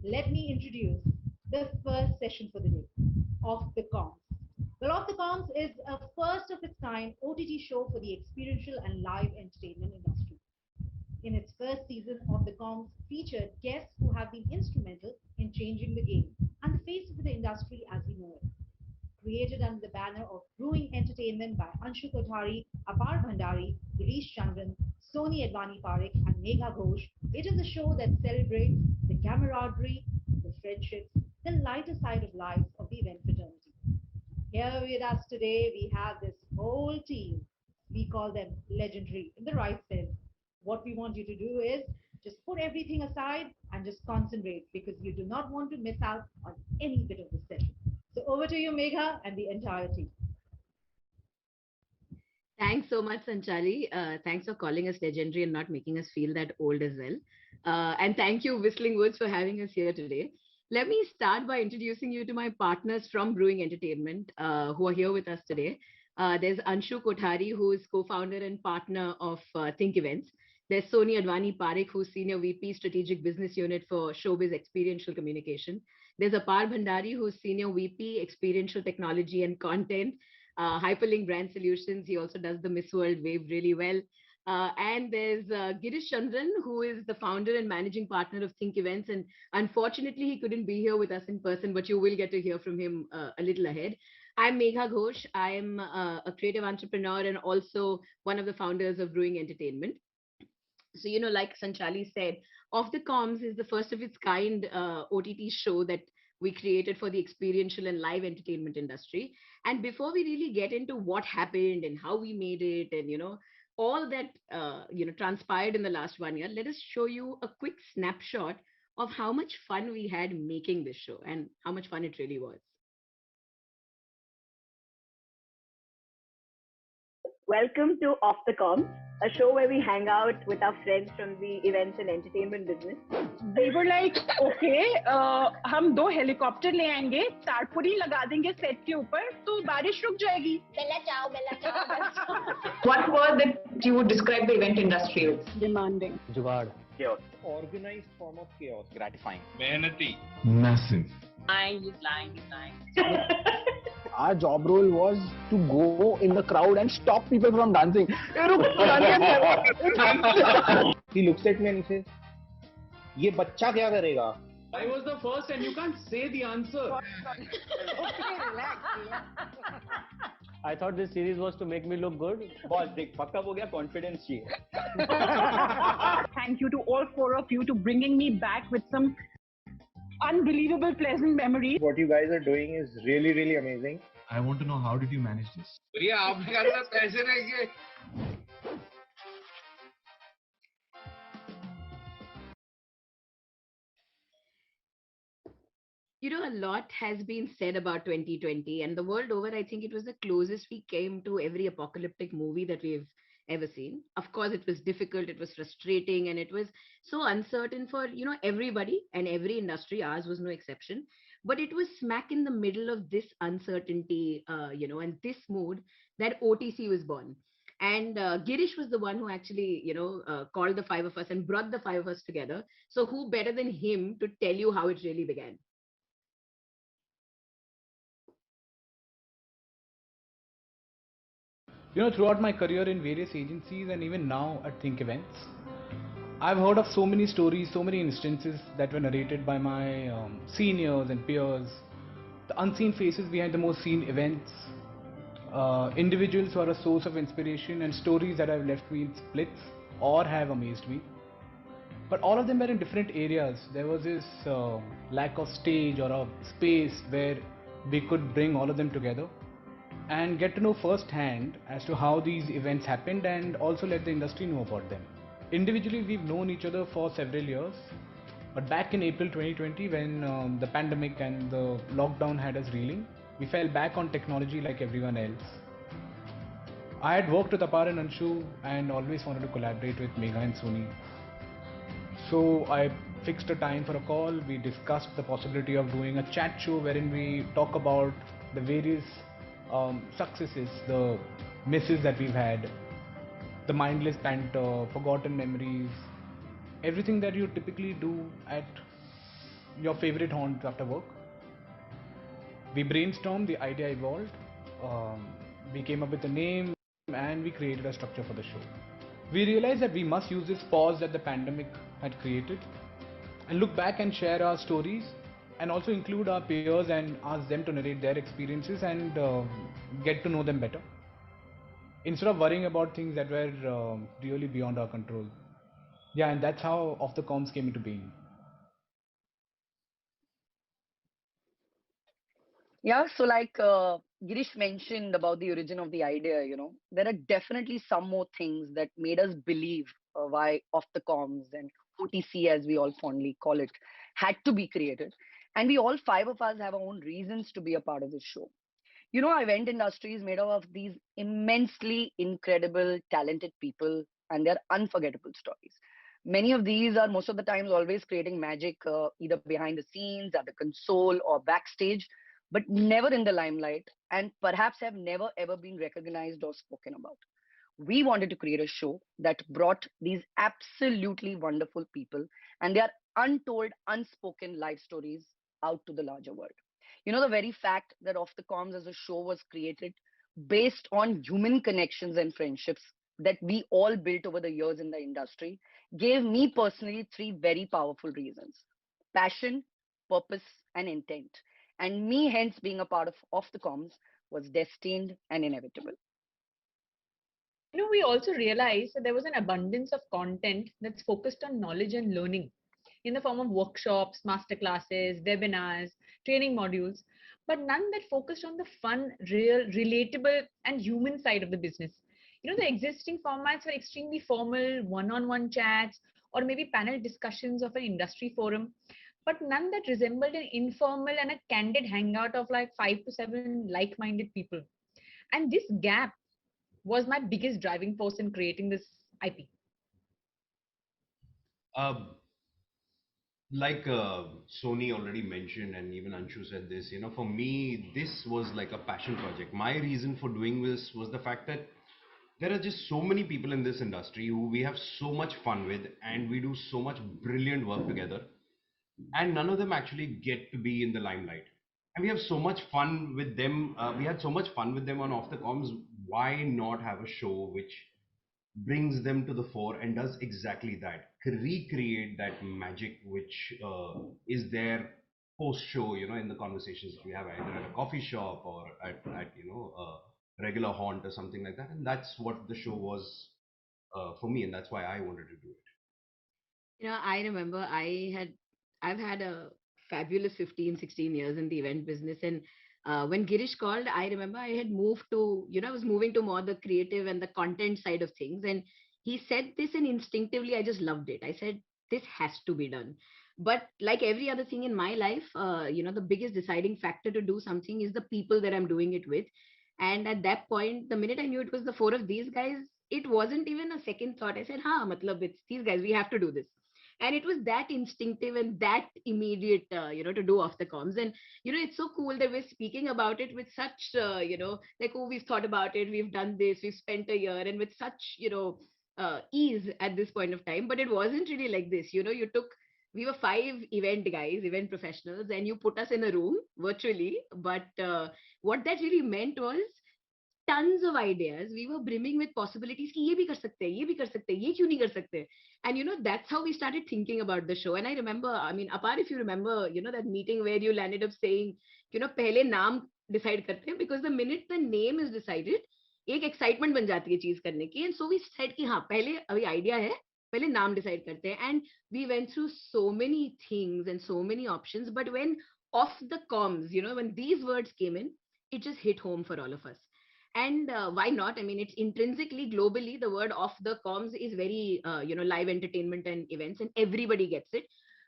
let me introduce the first session for the day, Off the Comms. Well, Off the Comms is a first of its kind OTT show for the experiential and live entertainment industry. In its first season, Off the Comms featured guests who have been instrumental in changing the game and the face of the industry as we know it. Created under the banner of Brewing Entertainment by Anshu Kothari, Apaar Bhandari, Girish Chandran, Sony Advani Parekh, and Meghaa Ghosh, it is a show that celebrates the camaraderie, the friendships, the lighter side of lives of the event fraternity. Here with us today, we have this whole team. We call them legendary in the right sense. What we want you to do is just put everything aside and just concentrate because you do not want to miss out on any bit of the session. So over to you, Megha, and the entire team. Thanks so much, Sanchali. Thanks for calling us legendary and not making us feel that old as well. And thank you, Whistling Woods, for having us here today. Let me start by introducing you to my partners from Brewing Entertainment who are here with us today. There's Anshu Kothari, who is co-founder and partner of Think Events. There's Sony Advani Parekh, who's Senior VP Strategic Business Unit for Showbiz Experiential Communication. There's Apaar Bhandari, who's Senior VP Experiential Technology and Content, Hyperlink Brand Solutions. He also does the Miss World wave really well. And there's Girish Chandran, who is the founder and managing partner of Think Events. And unfortunately, he couldn't be here with us in person, but you will get to hear from him a little ahead. I'm Meghaa Ghosh. I'm a creative entrepreneur and also one of the founders of Brewing Entertainment. So, like Sanchali said, Off the Comms is the first of its kind OTT show that we created for the experiential and live entertainment industry. And before we really get into what happened and how we made it and, all that, transpired in the last 1 year, let us show you a quick snapshot of how much fun we had making this show and how much fun it really was. Welcome to Off the Comms, a show where we hang out with our friends from the events and entertainment business. They were like, okay, हम 2 helicopter ले आएंगे, तारपुरी लगा देंगे set के ऊपर, तो बारिश रुक जाएगी. Bella ciao, bella ciao. What was that you would describe the event industry as? Demanding. Jugaad. Chaos. Organized form of chaos. Gratifying. Mehnati. Massive. Lying. Our job role was to go in the crowd and stop people from dancing. He looks at me and he says, "ये बच्चा क्या करेगा?" I was the first and you can't say the answer. Okay, relax. I thought this series was to make me look good. Boss, देख पक्का हो गया confidence चाहिए. Thank you to all 4 of you to bringing me back with some unbelievable pleasant memories. What you guys are doing is really, really amazing. I want to know, how did you manage this? भैया आपके पास पैसे रहेंगे. A lot has been said about 2020 and the world over. I think it was the closest we came to every apocalyptic movie that we've ever seen. Of course, it was difficult, it was frustrating, and it was so uncertain for, everybody and every industry. Ours was no exception. But it was smack in the middle of this uncertainty, and this mood that OTC was born. And Girish was the one who actually, called the 5 of us and brought the 5 of us together. So who better than him to tell you how it really began? Throughout my career in various agencies and even now at Think Events, I've heard of so many stories, so many instances that were narrated by my seniors and peers, the unseen faces behind the most seen events, individuals who are a source of inspiration, and stories that have left me in splits or have amazed me. But all of them were in different areas. There was this lack of stage or a space where we could bring all of them together and get to know firsthand as to how these events happened and also let the industry know about them. Individually, we've known each other for several years, but back in April 2020, when the pandemic and the lockdown had us reeling, we fell back on technology like everyone else. I had worked with Apaar and Anshu and always wanted to collaborate with Meghaa and Sony. So I fixed a time for a call. We discussed the possibility of doing a chat show wherein we talk about the various successes, the misses that we've had, the mindless banter, forgotten memories, everything that you typically do at your favorite haunt after work. We brainstormed, the idea evolved, we came up with a name, and we created a structure for the show. We realized that we must use this pause that the pandemic had created and look back and share our stories, and also include our peers and ask them to narrate their experiences and get to know them better instead of worrying about things that were really beyond our control. Yeah, and that's how Off the Comms came into being. Yeah, so like Girish mentioned about the origin of the idea, there are definitely some more things that made us believe why Off the Comms and OTC, as we all fondly call it, had to be created. And we all five of us have our own reasons to be a part of this show. Event industry is made up of these immensely incredible, talented people and their unforgettable stories. Many of these are most of the times always creating magic, either behind the scenes, at the console, or backstage, but never in the limelight, and perhaps have never ever been recognized or spoken about. We wanted to create a show that brought these absolutely wonderful people and their untold, unspoken life stories out to the larger world. The very fact that Off the Comms as a show was created based on human connections and friendships that we all built over the years in the industry gave me personally three very powerful reasons: passion, purpose, and intent. And me, hence, being a part of Off the Comms was destined and inevitable. We also realized that there was an abundance of content that's focused on knowledge and learning in the form of workshops, masterclasses, webinars, training modules, but none that focused on the fun, real, relatable, and human side of the business. The existing formats were extremely formal, one-on-one chats, or maybe panel discussions of an industry forum, but none that resembled an informal and a candid hangout of like 5 to 7 like-minded people. And this gap was my biggest driving force in creating this IP. Like Sony already mentioned, and even Anshu said this, for me, this was like a passion project. My reason for doing this was the fact that there are just so many people in this industry who we have so much fun with, and we do so much brilliant work together, and none of them actually get to be in the limelight. And we have so much fun with them. We had so much fun with them on Off the Comms. Why not have a show which brings them to the fore and does exactly that, recreate that magic which is there post show, in the conversations that we have either at a coffee shop or at a regular haunt or something like that. And that's what the show was for me, and that's why I wanted to do it. I remember I've had a fabulous 15, 16 years in the event business. And when Girish called, I remember I had moved to, I was moving to more the creative and the content side of things. And he said this, and instinctively I just loved it. I said, this has to be done. But like every other thing in my life, the biggest deciding factor to do something is the people that I'm doing it with. And at that point, the minute I knew it was the four of these guys, it wasn't even a second thought. I said, matlab, it's these guys, we have to do this. And it was that instinctive and that immediate, to do Off the Comms. And it's so cool that we're speaking about it with such like, oh, we've thought about it, we've done this, we've spent a year, and with such ease at this point of time. But it wasn't really like this. We were 5 event guys, event professionals, and you put us in a room virtually. But what that really meant was tons of ideas. We were brimming with possibilities कि ये भी कर सकते हैं, ये भी कर सकते हैं, ये क्यों नहीं कर सकते? And that's how we started thinking about the show. And I remember, Apaar, if you remember, that meeting where you landed up saying, पहले नाम decide करते हैं, because the minute the name is decided, एक excitement बन जाती है चीज करने की. And so we said कि हाँ, पहले अभी idea है, पहले नाम decide करते हैं. And we went through so many things and so many options. But when Off the Comms, when these words came in, it just hit home for all of us. And why not? It's intrinsically, globally, the word Off the Comms is very, live entertainment and events, and everybody gets it.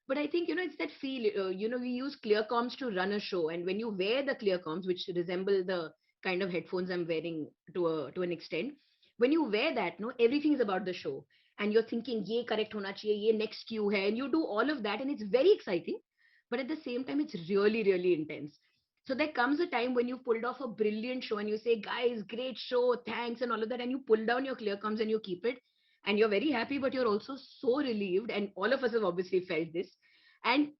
But I think, it's that feel, we use clear comms to run a show. And when you wear the clear comms, which resemble the kind of headphones I'm wearing to an extent, when you wear that, no, everything is about the show. And you're thinking, ye correct hona chahiye, ye next cue hai, and you do all of that, and it's very exciting. But at the same time, it's really, really intense. So there comes a time when you've pulled off a brilliant show and you say, guys, great show, thanks, and all of that. And you pull down your clear comms and you keep it. And you're very happy, but you're also so relieved. And all of us have obviously felt this. And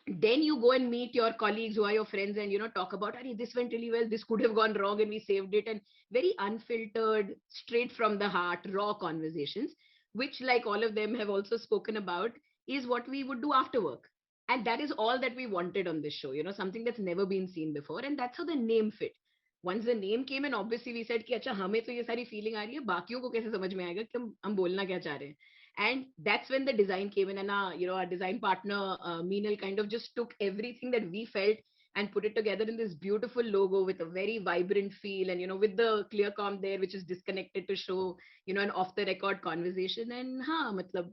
Then you go and meet your colleagues who are your friends and talk about, "Arey, this went really well, this could have gone wrong and we saved it," and very unfiltered, straight from the heart, raw conversations, which, like all of them have also spoken about, is what we would do after work. And that is all that we wanted on this show, something that's never been seen before. And that's how the name fit. Once the name came in, obviously we said कि अच्छा हमें तो ये सारी feeling आ रही है, बाकियों को कैसे समझ में आएगा कि हम बोलना क्या चाह रहे हैं. And that's when the design came in, and our design partner Meenal kind of just took everything that we felt and put it together in this beautiful logo with a very vibrant feel, and with the clear com there, which is disconnected to show an off the record conversation. And matlab,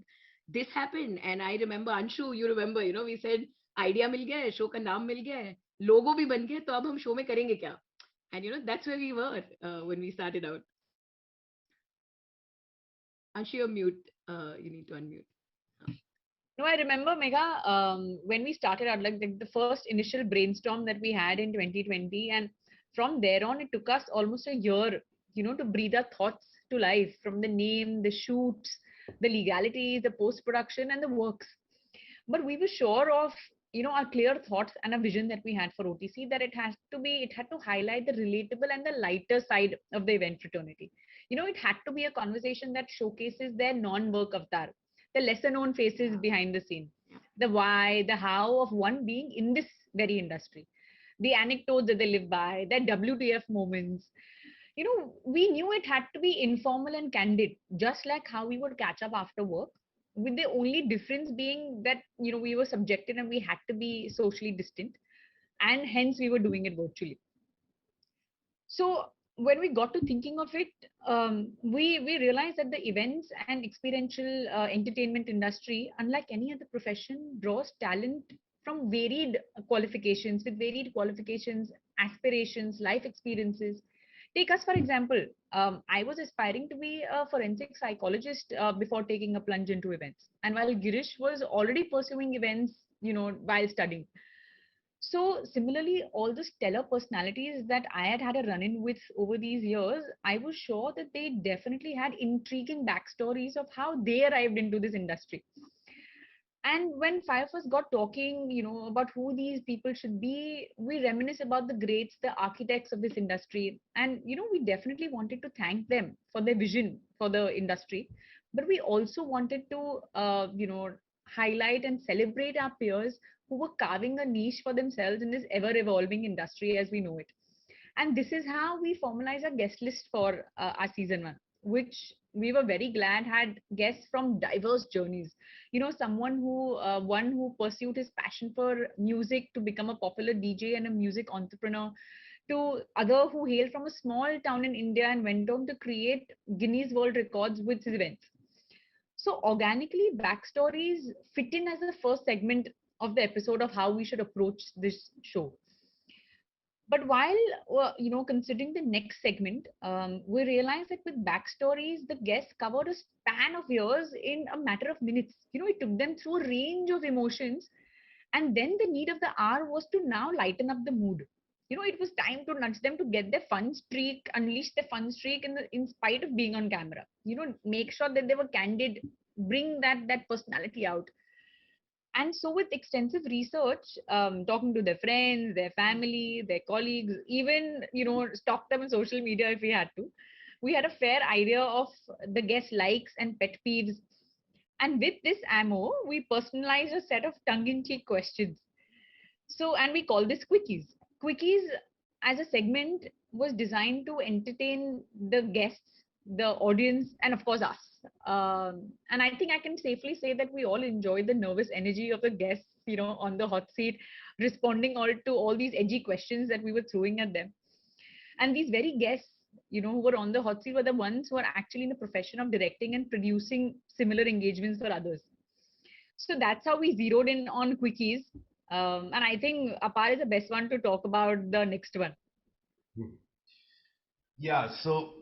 this happened. And I remember, Anshu, you remember, we said idea मिल गया है, show का नाम मिल गया है, logo भी बन गया, तो अब हम show में करेंगे क्या? And that's where we were when we started out. Anshu, you're mute. You need to unmute. No, I remember, Megha, when we started out, like the first initial brainstorm that we had in 2020, and from there on, it took us almost a year, to breathe our thoughts to life, from the name, the shoots, the legalities, the post-production, and the works. But we were sure of, our clear thoughts and a vision that we had for OTC, that it had to highlight the relatable and the lighter side of the event fraternity. It had to be a conversation that showcases their non-work avatar, the lesser known faces behind the scene, the why, the how of one being in this very industry, the anecdotes that they live by, their WTF moments. We knew it had to be informal and candid, just like how we would catch up after work, with the only difference being that, we were subjected and we had to be socially distant, and hence we were doing it virtually. So when we got to thinking of it, we realized that the events and experiential entertainment industry, unlike any other profession, draws talent from varied qualifications, aspirations, life experiences. Take us, for example. I was aspiring to be a forensic psychologist before taking a plunge into events. And while Girish was already pursuing events, while studying. So similarly, all the stellar personalities that I had a run-in with over these years, I was sure that they definitely had intriguing backstories of how they arrived into this industry. And when five of us got talking, about who these people should be, we reminisce about the greats, the architects of this industry. And, we definitely wanted to thank them for their vision for the industry. But we also wanted to, highlight and celebrate our peers who were carving a niche for themselves in this ever evolving industry as we know it. And this is how we formalize our guest list for our season 1, which we were very glad had guests from diverse journeys. Someone who one who pursued his passion for music to become a popular DJ and a music entrepreneur, to other who hailed from a small town in India and went on to create Guinness World Records with his events. So organically, backstories fit in as the first segment of the episode of how we should approach this show. But while considering the next segment, we realized that with backstories, the guests covered a span of years in a matter of minutes. It took them through a range of emotions, and then the need of the hour was to now lighten up the mood. It was time to nudge them to get their fun streak, unleash their fun streak in spite of being on camera. Make sure that they were candid, bring that personality out. And so with extensive research, talking to their friends, their family, their colleagues, even, stalk them on social media if we had to, we had a fair idea of the guest likes and pet peeves. And with this ammo, we personalized a set of tongue-in-cheek questions. So, and we call this quickies. Quickies as a segment was designed to entertain the guests, the audience, and of course us. And I think I can safely say that we all enjoyed the nervous energy of the guests, on the hot seat, responding to all these edgy questions that we were throwing at them. And these very guests, who were on the hot seat were the ones who are actually in the profession of directing and producing similar engagements for others. So that's how we zeroed in on quickies. And I think Apaar is the best one to talk about the next one. Yeah, so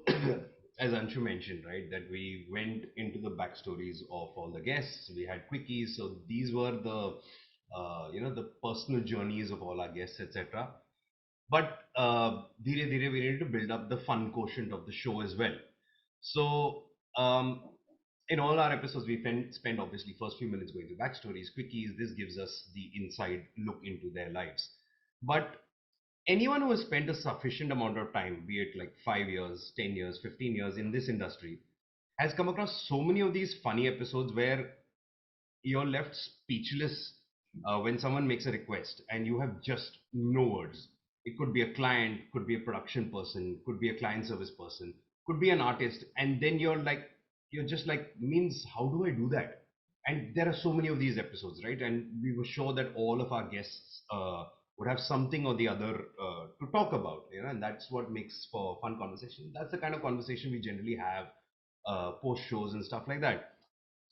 as Anshu mentioned, right, that we went into the backstories of all the guests. We had quickies, so these were the the personal journeys of all our guests, etc. But dheere dheere we needed to build up the fun quotient of the show as well. So in all our episodes, we spend obviously first few minutes going through backstories, quickies. This gives us the inside look into their lives. But anyone who has spent a sufficient amount of time, be it like 5 years, 10 years, 15 years in this industry, has come across so many of these funny episodes where you're left speechless when someone makes a request and you have just no words. It could be a client, could be a production person, could be a client service person, could be an artist, and then you're just like, means how do I do that? And there are so many of these episodes, right? And we were sure that all of our guests would have something or the other to talk about, and that's what makes for fun conversation. That's the kind of conversation we generally have post shows and stuff like that.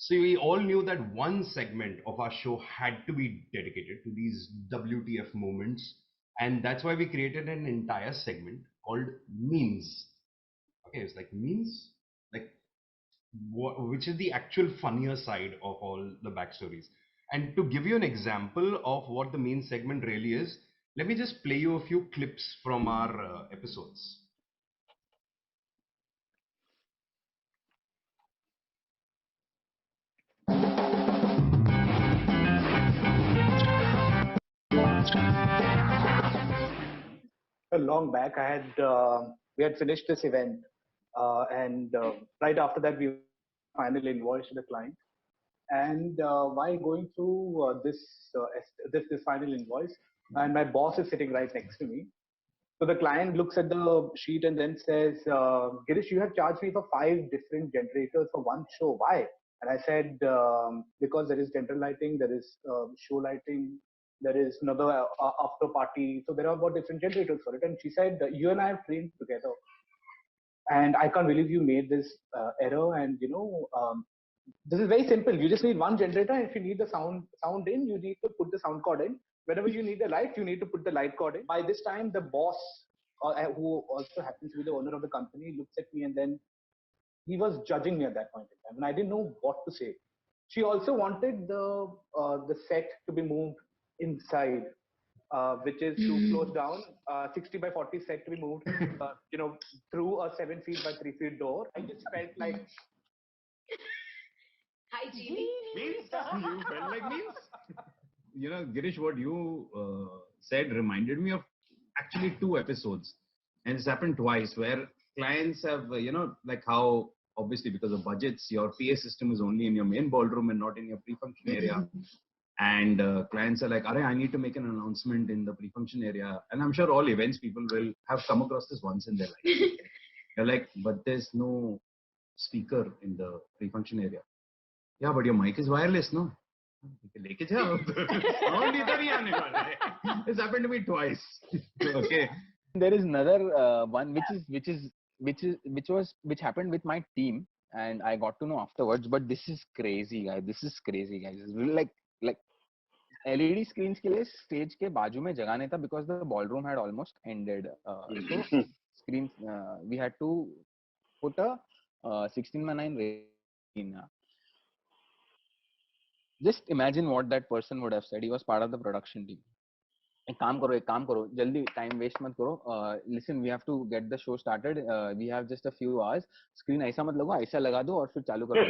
So we all knew that one segment of our show had to be dedicated to these WTF moments, and that's why we created an entire segment called memes. Okay, it's like memes, like which is the actual funnier side of all the backstories. And to give you an example of what the main segment really is, let me just play you a few clips from our episodes. Long back, we had finished this event, and right after that, we final invoice to the client. And while going through this final invoice, and my boss is sitting right next to me. So the client looks at the sheet and then says, "Girish, you have charged me for 5 different generators for one show. Why?" And I said, "Because there is general lighting, there is show lighting, there is another after party. So there are about different generators for it." And she said, "You and I have trained together, and I can't believe you made this error. And this is very simple. You just need one generator. And if you need the sound in, you need to put the sound cord in. Whenever you need the light, you need to put the light cord in." By this time, the boss, who also happens to be the owner of the company, looks at me, and then he was judging me at that point in time, and I didn't know what to say. She also wanted the set to be moved inside, which is 2 floors down, 60 by 40 set to be moved, through a 7 feet by 3 feet door. I just felt like, hi, Genie. Memes? You felt like memes? Girish, what you said reminded me of actually 2 episodes. And it's happened twice where clients have, like how obviously because of budgets, your PA system is only in your main ballroom and not in your pre-function area. And clients are like, I need to make an announcement in the pre-function area. And I'm sure all events people will have come across this once in their life. They're like, but there's no speaker in the pre-function area. Yeah, but your mic is wireless, no? It's happened to me twice. Okay. There is another one which happened with my team, and I got to know afterwards. But this is crazy, guys. This is crazy, guys. It's really like LED screens के लिए stage के बाजू में जगह नहीं था because the ballroom had almost ended. So screens we had to put a 16:9 screen. Just imagine what that person would have said. He was part of the production team. एक काम करो जल्दी time waste मत करो. Listen, we have to get the show started. We have just a few hours. Screen ऐसा मत लगाओ, ऐसा लगा दो और फिर चालू करो.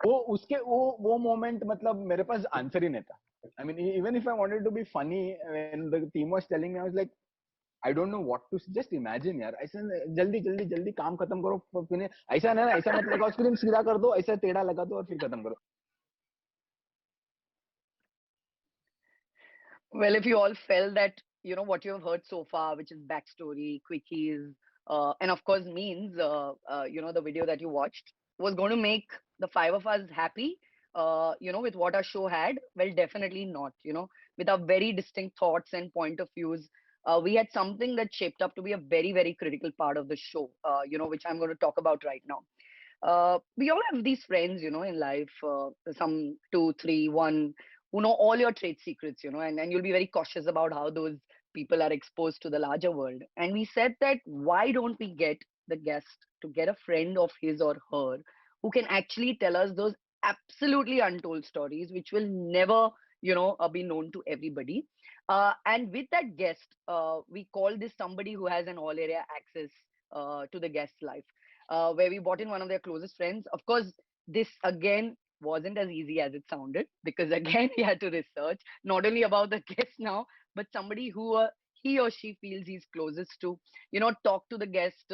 वो moment मतलब मेरे पास आंसर ही नहीं था. I mean, even if I wanted to be funny, when the team was telling me, I was like, I don't know what to just imagine यार. ऐसा जल्दी काम खत्म करो. फिर ऐसा ना ऐसा मत लगाओ, स्क्रीन सीधा कर दो, ऐसा टेढ़ा लगा दो और फिर खत्म करो. Well, if you all felt that, what you have heard so far, which is backstory, quickies, and of course memes, the video that you watched was going to make the 5 of us happy, with what our show had. Well, definitely not, with our very distinct thoughts and point of views. We had something that shaped up to be a very, very critical part of the show, which I'm going to talk about right now. We all have these friends, in life, some 2, 3, 1, who know all your trade secrets, and you'll be very cautious about how those people are exposed to the larger world. And we said that why don't we get the guest to get a friend of his or her who can actually tell us those absolutely untold stories, which will never, be known to everybody. And with that guest, we call this somebody who has an all area access to the guest's life. where we brought in one of their closest friends. Of course, this again wasn't as easy as it sounded because again we had to research not only about the guest now, but somebody who he or she feels he's closest to. Talk to the guest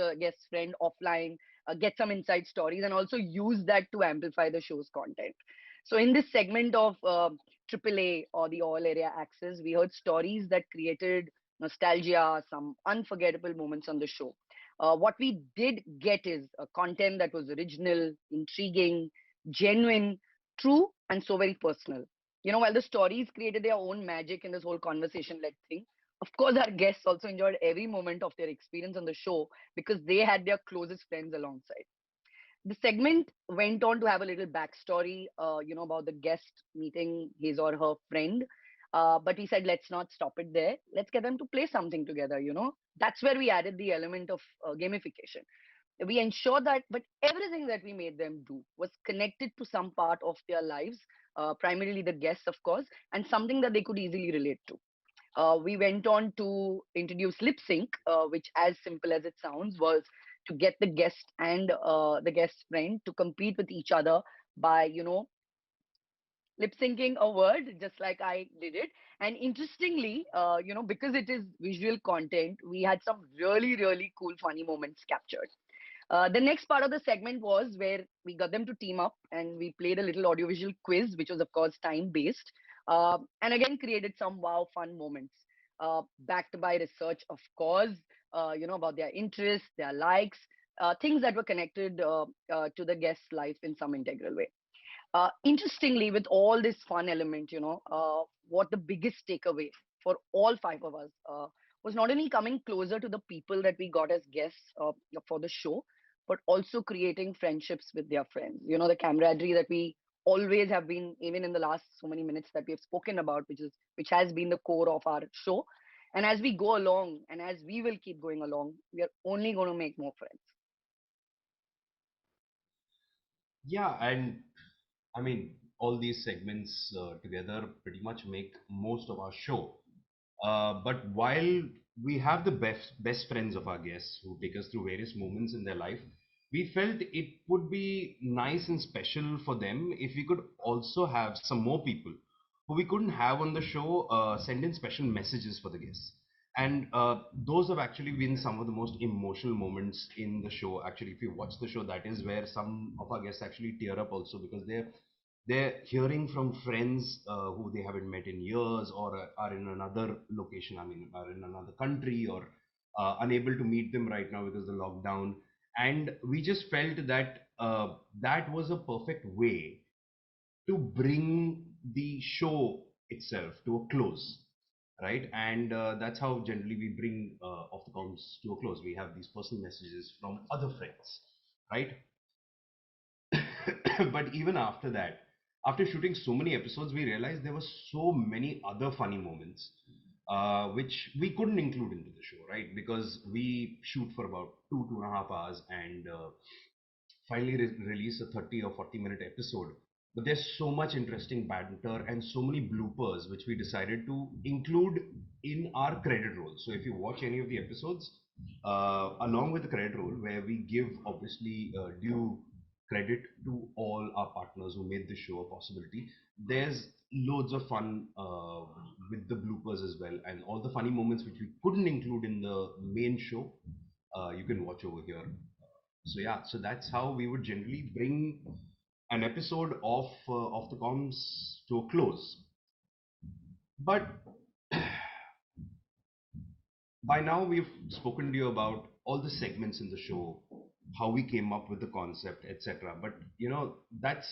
friend offline, get some inside stories, and also use that to amplify the show's content. So in this segment of AAA or the all area access, we heard stories that created nostalgia, some unforgettable moments on the show. What we did get is content that was original, intriguing, genuine, true, and so very personal. While the stories created their own magic in this whole conversation led thing, of course, our guests also enjoyed every moment of their experience on the show because they had their closest friends alongside. The segment went on to have a little backstory, about the guest meeting his or her friend. But we said, let's not stop it there. Let's get them to play something together. That's where we added the element of gamification. We ensured that, but everything that we made them do was connected to some part of their lives, primarily the guests, of course, and something that they could easily relate to. We went on to introduce lip sync, which, as simple as it sounds, was to get the guest and the guest friend to compete with each other by, lip syncing a word, just like I did it. And interestingly, because it is visual content, we had some really, really cool, funny moments captured. The next part of the segment was where we got them to team up and we played a little audiovisual quiz, which was, of course, time based. And again, created some wow, fun moments, backed by research, of course, about their interests, their likes, things that were connected to the guest's life in some integral way. Interestingly, with all this fun element, what the biggest takeaway for all five of us was not only coming closer to the people that we got as guests for the show, but also creating friendships with their friends. The camaraderie that we always have been, even in the last so many minutes that we have spoken about, which has been the core of our show. And as we go along, and as we will keep going along, we are only going to make more friends. Yeah, and I mean, all these segments together pretty much make most of our show. But while we have the best friends of our guests who take us through various moments in their life, we felt it would be nice and special for them if we could also have some more people who we couldn't have on the show send in special messages for the guests. And those have actually been some of the most emotional moments in the show. Actually, if you watch the show, that is where some of our guests actually tear up also because they're hearing from friends who they haven't met in years or are in another location, I mean, are in another country or unable to meet them right now because of the lockdown. And we just felt that that was a perfect way to bring the show itself to a close, right? And that's how generally we bring Off the Comms to a close. We have these personal messages from other friends, right? But even after that, after shooting so many episodes, we realized there were so many other funny moments which we couldn't include into the show, right? Because we shoot for about 2.5 hours and finally release a 30 or 40-minute episode. But there's so much interesting banter and so many bloopers which we decided to include in our credit roll. So if you watch any of the episodes, along with the credit roll, where we give obviously due credit to all our partners who made the show a possibility, there's loads of fun with the bloopers as well, and all the funny moments which we couldn't include in the main show, you can watch over here. So yeah, so that's how we would generally bring an episode of the comms to a close. But by now we've spoken to you about all the segments in the show, how we came up with the concept, etc. But that's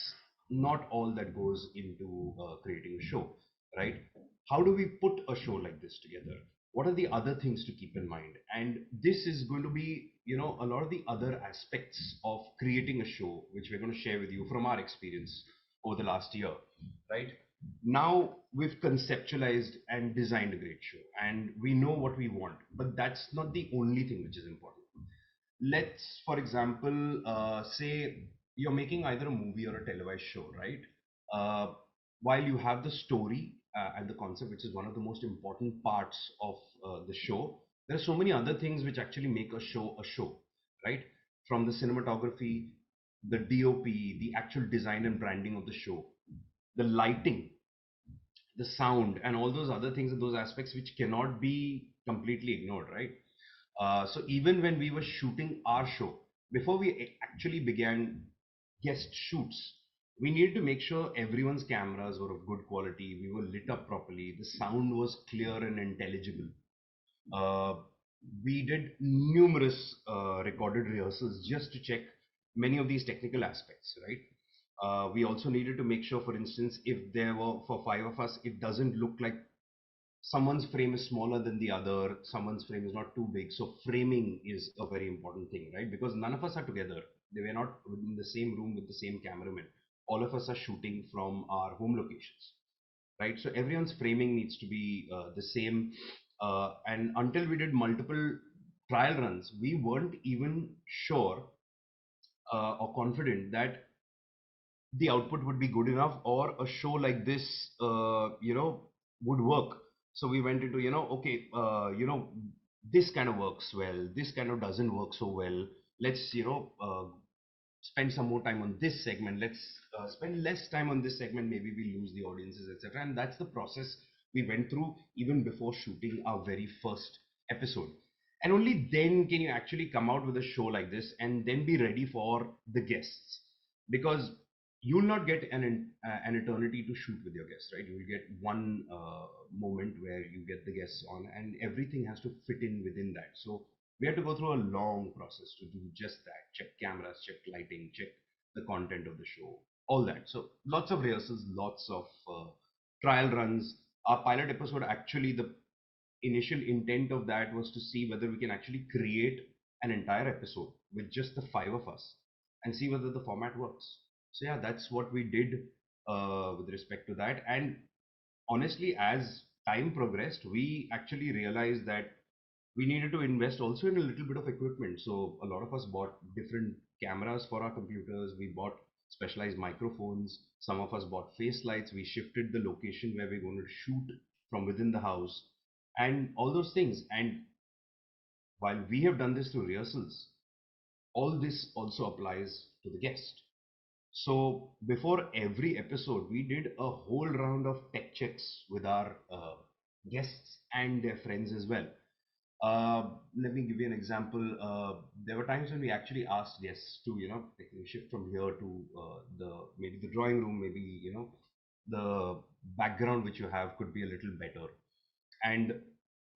not all that goes into creating a show, right? How do we put a show like this together? What are the other things to keep in mind? And this is going to be, a lot of the other aspects of creating a show, which we're going to share with you from our experience over the last year, right? Now we've conceptualized and designed a great show and we know what we want, but that's not the only thing which is important. Let's, for example, say you're making either a movie or a televised show, right? While you have the story and the concept, which is one of the most important parts of the show, there are so many other things which actually make a show, right? from the cinematography, the DOP, the actual design and branding of the show, the lighting, the sound, and all those other things and those aspects which cannot be completely ignored, right? So even when we were shooting our show, before we actually began guest shoots, we needed to make sure everyone's cameras were of good quality, we were lit up properly, the sound was clear and intelligible. Uh, we did numerous recorded rehearsals just to check many of these technical aspects, right? We also needed to make sure, for instance, if there were, for five of us, it doesn't look like someone's frame is smaller than the other, someone's frame is not too big. So framing is a very important thing, right? Because none of us are together. They were not in the same room with the same cameraman. All of us are shooting from our home locations, right? So everyone's framing needs to be the same. And until we did multiple trial runs, we weren't even sure or confident that the output would be good enough or a show like this, would work. So we went into, okay, this kind of works well, this kind of doesn't work so well. Let's, spend some more time on this segment. Let's spend less time on this segment. Maybe we lose the audiences, etc. And that's the process we went through even before shooting our very first episode. And only then can you actually come out with a show like this and then be ready for the guests, because you'll not get an eternity to shoot with your guests, right? You will get one moment where you get the guests on, and everything has to fit in within that. So we had to go through a long process to do just that: check cameras, check lighting, check the content of the show, all that. So lots of rehearsals, lots of trial runs. Our pilot episode, actually, the initial intent of that was to see whether we can actually create an entire episode with just the five of us and see whether the format works. So yeah, that's what we did with respect to that. And honestly, as time progressed, we actually realized that we needed to invest also in a little bit of equipment. So a lot of us bought different cameras for our computers. We bought specialized microphones. Some of us bought face lights. We shifted the location where we're going to shoot from within the house and all those things. And while we have done this through rehearsals, all this also applies to the guest. So before every episode, we did a whole round of tech checks with our guests and their friends as well. Let me give you an example. There were times when we actually asked guests to, they can shift from here to maybe the drawing room, maybe, the background which you have could be a little better. And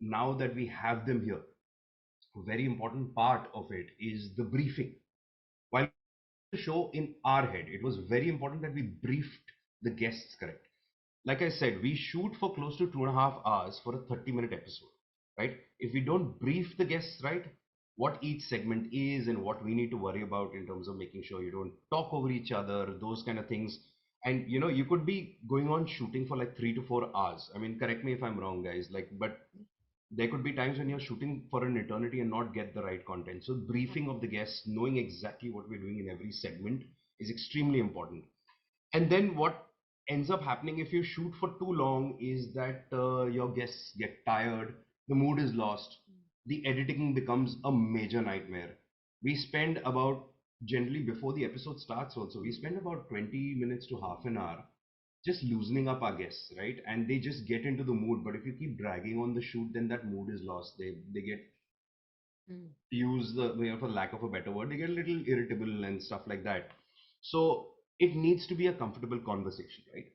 now that we have them here, a very important part of it is the briefing. While the show in our head, it was very important that we briefed the guests correct. Like I said, we shoot for close to 2.5 hours for a 30-minute episode, right? If we don't brief the guests right, what each segment is and what we need to worry about in terms of making sure you don't talk over each other, those kind of things. And you could be going on shooting for like 3 to 4 hours. I mean, correct me if I'm wrong, guys. But there could be times when you're shooting for an eternity and not get the right content. So briefing of the guests, knowing exactly what we're doing in every segment is extremely important. And then what ends up happening if you shoot for too long is that your guests get tired, the mood is lost, the editing becomes a major nightmare. We spend about, generally before the episode starts also, we spend about 20 minutes to half an hour just loosening up our guests, right? And they just get into the mood. But if you keep dragging on the shoot, then that mood is lost. They get, use the, for lack of a better word, they get a little irritable and stuff like that. So it needs to be a comfortable conversation, right?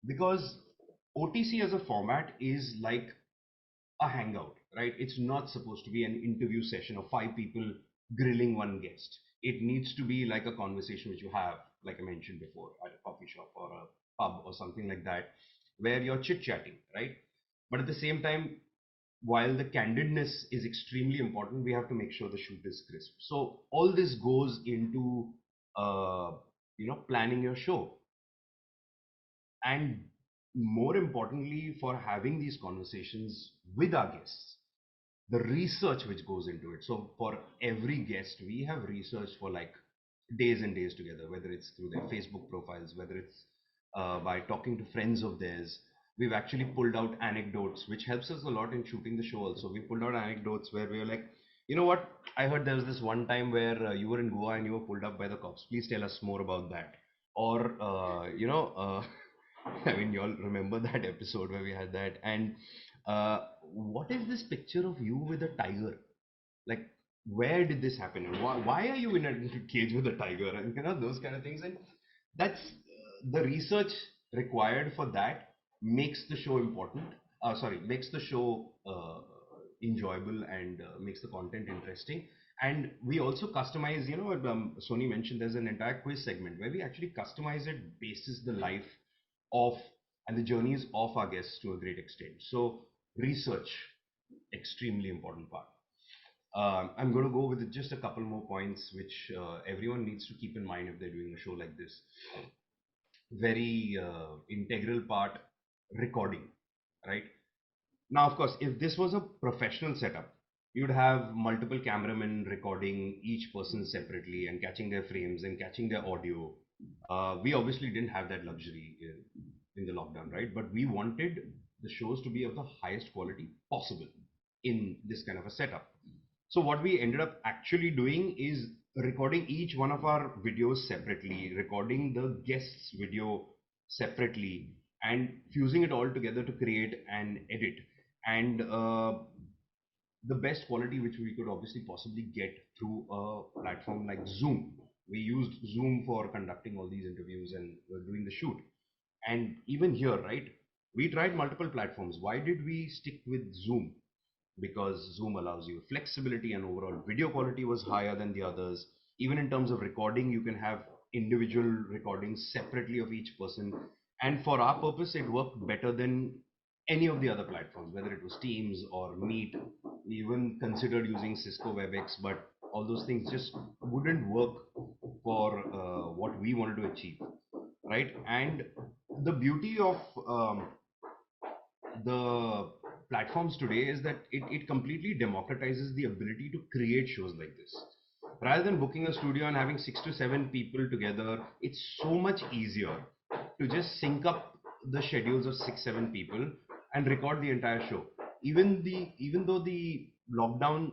Because OTC as a format is like a hangout, right? It's not supposed to be an interview session of five people grilling one guest. It needs to be like a conversation which you have, like I mentioned before, at a coffee shop or a pub or something like that, where you're chit chatting, right? But at the same time, while the candidness is extremely important, we have to make sure the shoot is crisp. So all this goes into, planning your show. And more importantly, for having these conversations with our guests, the research which goes into it. So for every guest, we have researched for like days and days together, whether it's through their Facebook profiles, whether it's by talking to friends of theirs. We've actually pulled out anecdotes, which helps us a lot in shooting the show also. We pulled out anecdotes where we were like, You know what? I heard there was this one time where you were in Goa and you were pulled up by the cops. Please tell us more about that. Or, I mean, you all remember that episode where we had that. And what is this picture of you with a tiger? Like, where did this happen? And why are you in a cage with a tiger? And, those kind of things. And that's the research required for that makes the show important. Makes the show enjoyable and makes the content interesting. And we also customize, Sony mentioned there's an entire quiz segment where we actually customize it basis the life of and the journeys of our guests to a great extent. So research, extremely important part. I'm going to go with just a couple more points, which everyone needs to keep in mind if they're doing a show like this. Very integral part, recording, right? Now, of course, if this was a professional setup, you'd have multiple cameramen recording each person separately and catching their frames and catching their audio. We obviously didn't have that luxury in the lockdown, right? But we wanted the shows to be of the highest quality possible in this kind of a setup. So what we ended up actually doing is recording each one of our videos separately, recording the guest's video separately, and fusing it all together to create an edit. And the best quality which we could obviously possibly get through a platform like Zoom. We used Zoom for conducting all these interviews and doing the shoot. And even here, right, we tried multiple platforms. Why did we stick with Zoom? Because Zoom allows you flexibility and overall video quality was higher than the others. Even in terms of recording, you can have individual recordings separately of each person. And for our purpose, it worked better than any of the other platforms, whether it was Teams or Meet. We even considered using Cisco WebEx, but all those things just wouldn't work for what we wanted to achieve, right? And the beauty of the platforms today is that it completely democratizes the ability to create shows like this. Rather than booking a studio and having 6 to 7 people together, it's so much easier to just sync up the schedules of 6, 7 people and record the entire show. Even though the lockdown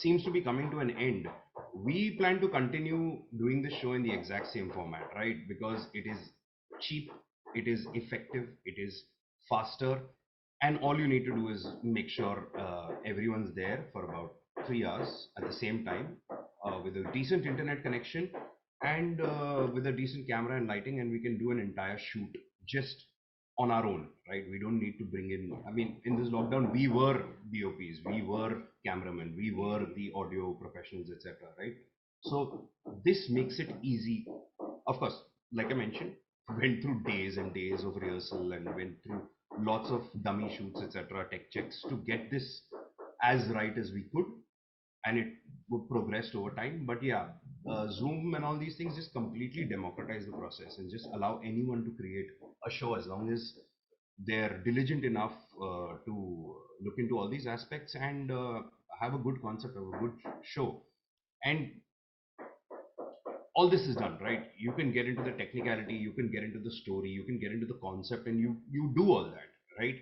seems to be coming to an end, we plan to continue doing the show in the exact same format, right? Because it is cheap, it is effective, it is faster, and all you need to do is make sure everyone's there for about 3 hours at the same time with a decent internet connection and with a decent camera and lighting, and we can do an entire shoot just on our own, right? We don't need to bring in, I mean, in this lockdown, we were DOPs, we were cameramen, we were the audio professionals, etc., right? So this makes it easy. Of course, like I mentioned, went through days and days of rehearsal and went through lots of dummy shoots, etc., tech checks to get this as right as we could, and it would progress over time. But yeah, Zoom and all these things just completely democratize the process and just allow anyone to create a show as long as they're diligent enough to look into all these aspects and have a good concept of a good show. And all this is done, right? You can get into the technicality, you can get into the story, you can get into the concept, and you do all that, right?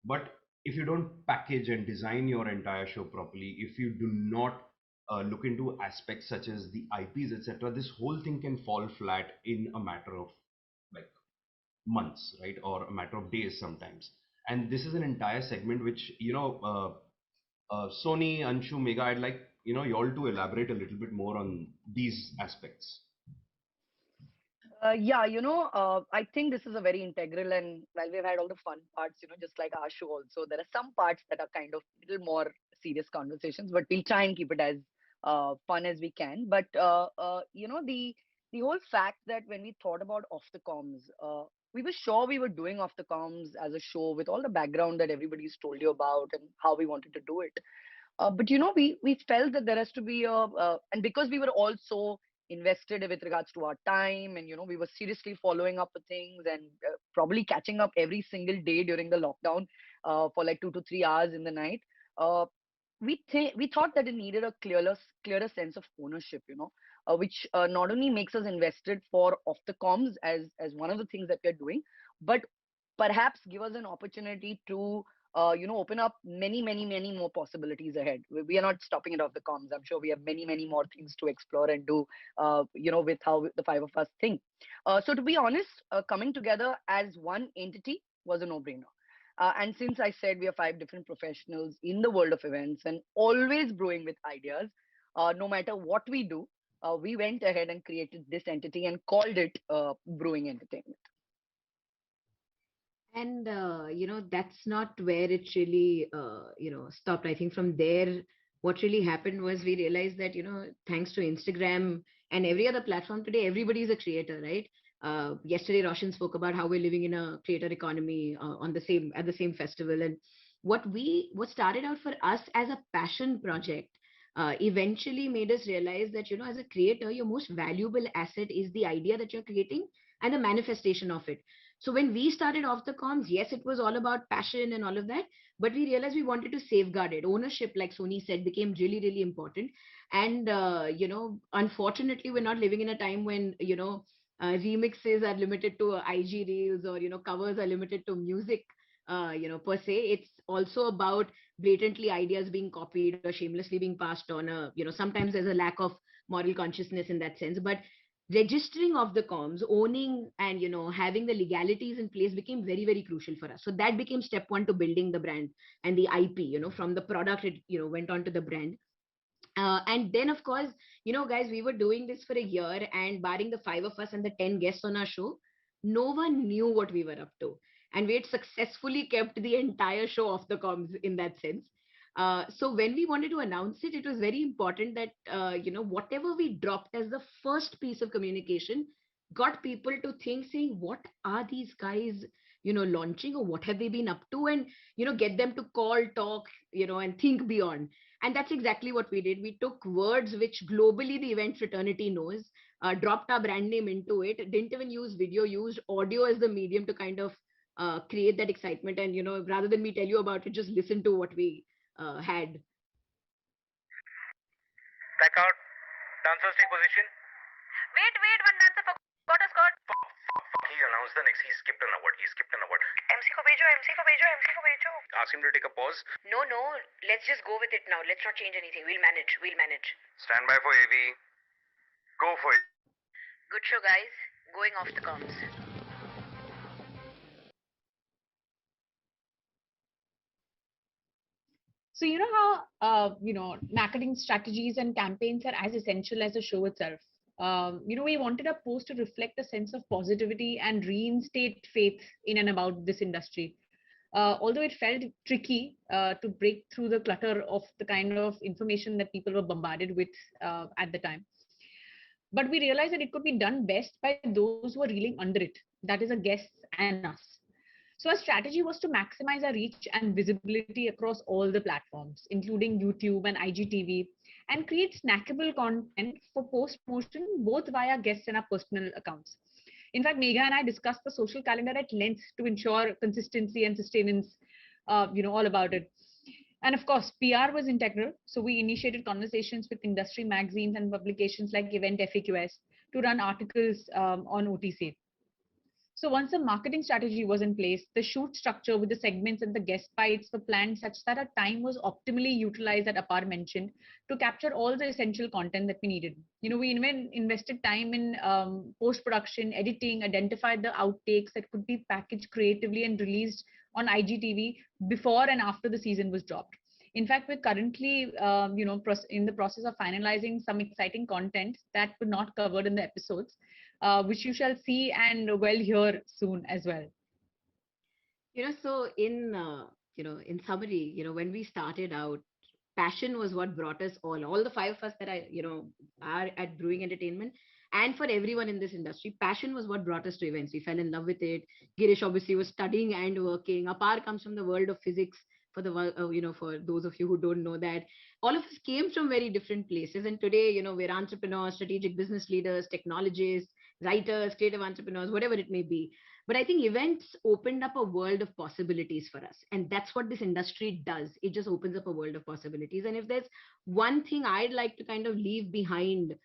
But if you don't package and design your entire show properly, if you do not look into aspects such as the IPs, etc., this whole thing can fall flat in a matter of like months, right? Or a matter of days sometimes. And this is an entire segment which, Sony, Anshu, Megha, I'd like, you all to elaborate a little bit more on these aspects. I think this is a very integral, and while we've had all the fun parts, just like our show also, there are some parts that are kind of a little more serious conversations, but we'll try and keep it as fun as we can. But the whole fact that when we thought about Off the Comms, we were sure we were doing Off the Comms as a show with all the background that everybody's told you about and how we wanted to do it. But we felt that there has to be and because we were also invested with regards to our time, and we were seriously following up with things and probably catching up every single day during the lockdown for like 2 to 3 hours in the night. We thought that it needed a clearer sense of ownership, which not only makes us invested for Off the Comms as one of the things that we're doing, but perhaps give us an opportunity to open up many, many, many more possibilities ahead. We are not stopping it off the comms. I'm sure we have many, many more things to explore and do, with how the five of us think. So to be honest, coming together as one entity was a no-brainer. And since I said we are five different professionals in the world of events and always brewing with ideas, no matter what we do, we went ahead and created this entity and called it Brewing Entertainment. And that's not where it really stopped. I think from there, what really happened was we realized that thanks to Instagram and every other platform today, everybody is a creator, right? Yesterday Roshan spoke about how we're living in a creator economy at the same festival. And what started out for us as a passion project eventually made us realize that as a creator, your most valuable asset is the idea that you're creating and the manifestation of it. So when we started off the comms, yes, it was all about passion and all of that, but we realized we wanted to safeguard it. Ownership, like Sony said, became really, really important. And unfortunately, we're not living in a time when remixes are limited to IG reels, or covers are limited to music. Per se, it's also about blatantly ideas being copied or shamelessly being passed on. Sometimes there's a lack of moral consciousness in that sense, but registering of the comms, owning and having the legalities in place became very, very crucial for us. So that became step one to building the brand and the IP. From the product, it went on to the brand. And then, of course, guys, we were doing this for a year, and barring the five of us and the 10 guests on our show, no one knew what we were up to. And we had successfully kept the entire show off the comms in that sense. So when we wanted to announce it, it was very important that, whatever we dropped as the first piece of communication got people to think, saying, what are these guys, launching, or what have they been up to? And, get them to call, talk, and think beyond. And that's exactly what we did. We took words which globally the event fraternity knows, dropped our brand name into it, didn't even use video, used audio as the medium to kind of create that excitement. And, rather than me tell you about it, just listen to what we had. Back out. Dancers take position. Wait, one dancer forgot a skirt. He announced the next. He skipped an award. MC ko bhejo. Ask him to take a pause. No, let's just go with it now. Let's not change anything. We'll manage. Stand by for AV. Go for it. Good show, guys. Going off the comms. So how marketing strategies and campaigns are as essential as the show itself. We wanted our post to reflect a sense of positivity and reinstate faith in and about this industry. Although it felt tricky to break through the clutter of the kind of information that people were bombarded with at the time. But we realized that it could be done best by those who are reeling under it. That is, the guests and us. So our strategy was to maximize our reach and visibility across all the platforms, including YouTube and IGTV, and create snackable content for post-promotion, both via guests and our personal accounts. In fact, Megha and I discussed the social calendar at length to ensure consistency and sustenance, all about it. And of course, PR was integral. So we initiated conversations with industry magazines and publications like Event FAQs to run articles on OTC. So once the marketing strategy was in place, the shoot structure with the segments and the guest bites were planned such that our time was optimally utilized, that Apaar mentioned, to capture all the essential content that we needed. We invested time in post-production, editing, identified the outtakes that could be packaged creatively and released on IGTV before and after the season was dropped. In fact, we're currently, in the process of finalizing some exciting content that were not covered in the episodes, which you shall see and hear soon as well. So in summary, when we started out, passion was what brought us all the five of us that are at Brewing Entertainment, and for everyone in this industry, passion was what brought us to events. We fell in love with it. Girish obviously was studying and working. Apaar comes from the world of physics. For those of you who don't know that, all of us came from very different places, and today, we're entrepreneurs, strategic business leaders, technologists, writers, creative entrepreneurs, whatever it may be. But I think events opened up a world of possibilities for us. And that's what this industry does. It just opens up a world of possibilities. And if there's one thing I'd like to kind of leave behind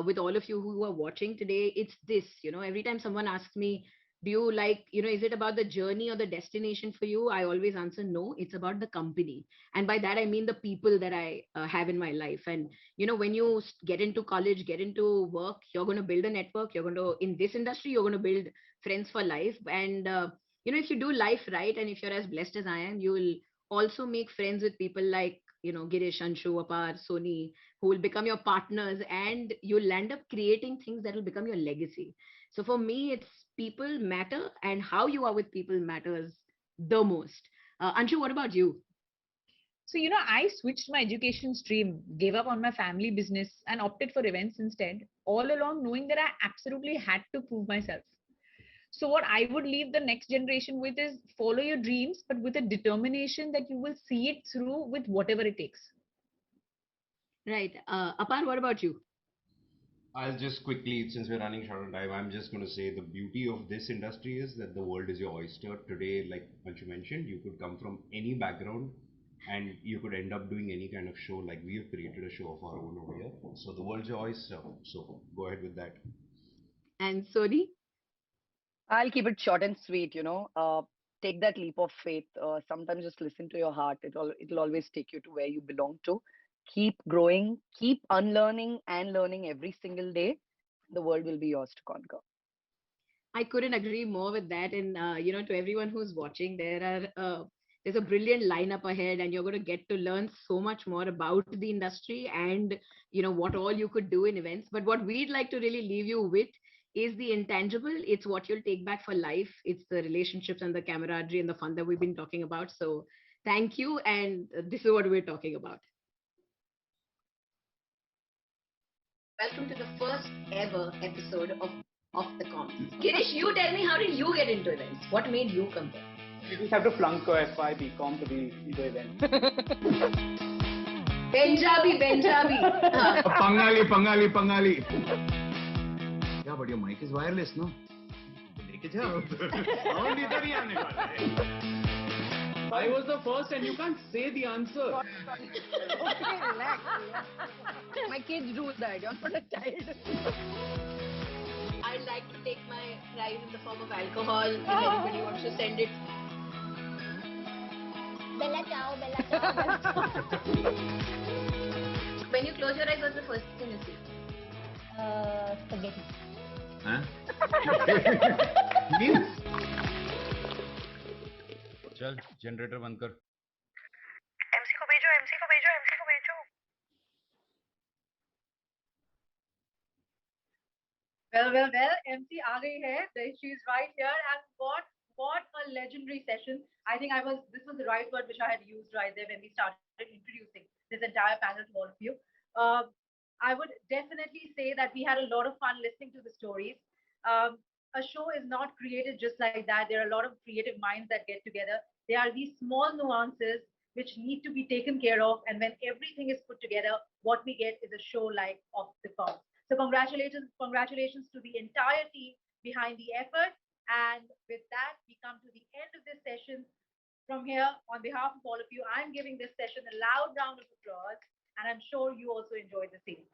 with all of you who are watching today, it's this. Every time someone asks me, Do you like, is it about the journey or the destination for you? I always answer no, it's about the company. And by that, I mean the people that I have in my life. And, when you get into college, get into work, you're going to build a network. You're going to, in this industry, you're going to build friends for life. And, if you do life right, and if you're as blessed as I am, you will also make friends with people like, Girish, Anshu, Apaar, Sony, who will become your partners, and you'll end up creating things that will become your legacy. So for me, it's people matter, and how you are with people matters the most. Anshu, what about you? So, I switched my education stream, gave up on my family business, and opted for events instead, all along knowing that I absolutely had to prove myself. So, what I would leave the next generation with is follow your dreams, but with a determination that you will see it through with whatever it takes. Right. Apar, what about you? I'll just quickly, since we're running short on time, I'm just going to say the beauty of this industry is that the world is your oyster. Today, like Anshu mentioned, you could come from any background and you could end up doing any kind of show. Like we have created a show of our own over here. So the world's your oyster. So go ahead with that. And Sony? I'll keep it short and sweet, take that leap of faith. Sometimes just listen to your heart. It'll always take you to where you belong to. Keep growing, keep unlearning and learning every single day. The world will be yours to conquer. I couldn't agree more with that. And to everyone who's watching, there's a brilliant lineup ahead, and you're going to get to learn so much more about the industry and what all you could do in events. But what we'd like to really leave you with is the intangible. It's what you'll take back for life. It's the relationships and the camaraderie and the fun that we've been talking about. So thank you, and this is what we're talking about. Welcome to the first ever episode of Off the Comms. Girish, you tell me, how did you get into events? What made you come there? You just have to flunk a FY BCom to be into events. Punjabi. Pangali. Yeah, but your mic is wireless, no? लेके जाओ. Sound इधर ही आने वाला है. I was the first and you can't say the answer. Okay, relax. My kids do that. You're not a child. I'd like to take my prize in the form of alcohol if anybody wants to send it. Bella ciao, bella ciao, bella ciao. When you close your eyes, what's the first thing you see? Spaghetti. Huh? Means? चल generator बंद कर. MC को भेजो. Well, MC aa gayi hai. She's right here, and what a legendary session. I think this was the right word which I had used right there when we started introducing this entire panel to all of you. I would definitely say that we had a lot of fun listening to the stories. A show is not created just like that. There are a lot of creative minds that get together. There are these small nuances which need to be taken care of, and when everything is put together, what we get is a show like Off the Comms. So congratulations to the entire team behind the effort. And with that, we come to the end of this session. From here, on behalf of all of you, I'm giving this session a loud round of applause, and I'm sure you also enjoyed the same.